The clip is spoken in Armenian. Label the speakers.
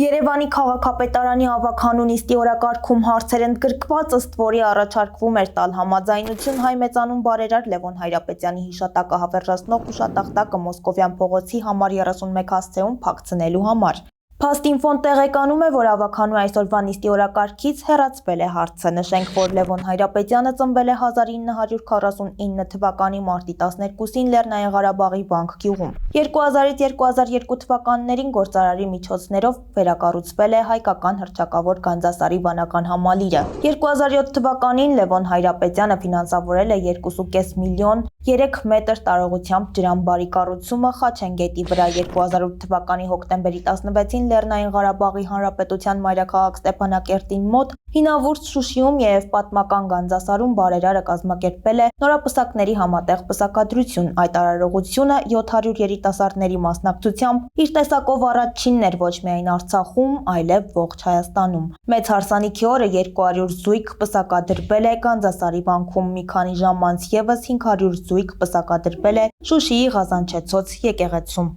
Speaker 1: Երևանի քաղաքապետարանի ավագանու նիստի օրակարգում հարցեր ընդգրկված, ըստ որի առաջարկվում էր տալ համաձայնություն հայ մեծանուն բարերար Լևոն Հայրապետյանի հիշատակը հավերժացնող հուշատախտակը Մոսկովյան փողոցի համար 31 հասցեում փակցնելու համար։ Փաստինֆոն տեղեկանում է, որ ավագանու այսօրվա նիստի օրակարգից հեռացվել է հարցը։ Նշենք, որ Լևոն Հայրապետյանը ծնվել է 1949 թվականի մարտի 12-ին Լեռնային Ղարաբաղի Վանք գյուղում։ 2000-ից 2002 թվականներին գործարարի միջոցներով վերակառուցվել է հայկական հռչակավոր Գանձասարի վանական համալիրը։ 2007 թվականին Լևոն Հայրապետյանը ֆինանսավորել է 2.5 միլիոն 3 մետր տարողությամբ ջրամբարի կառուցումը Խաչենգետի վրա։ 2008 թվականի հոկտեմբերի 16-ին Լեռնային Ղարաբաղի Հանրապետության մայրաքաղաք Ստեփանակերտին մոտ Հինավուրց Շուշիում եւ պատմական Գանձասարում բարերարը կազմակերպել է նորապսակների համատեղ պսակադրություն։ Այդ արարողությունը 700 երիտասարդների մասնակցությամբ իր տեսակով առաջինն էր ոչ միայն Արցախում, այլև ողջ Հայաստանում։ Մեծ հարսանիքի օրը 200 զույգ պսակադրվել է Գանձասարի վանքում։ Մի քանի ժամ անց եւս 500 զույգ պսակադրվել է Շուշիի Ղազանչեցոց եկեղեցում։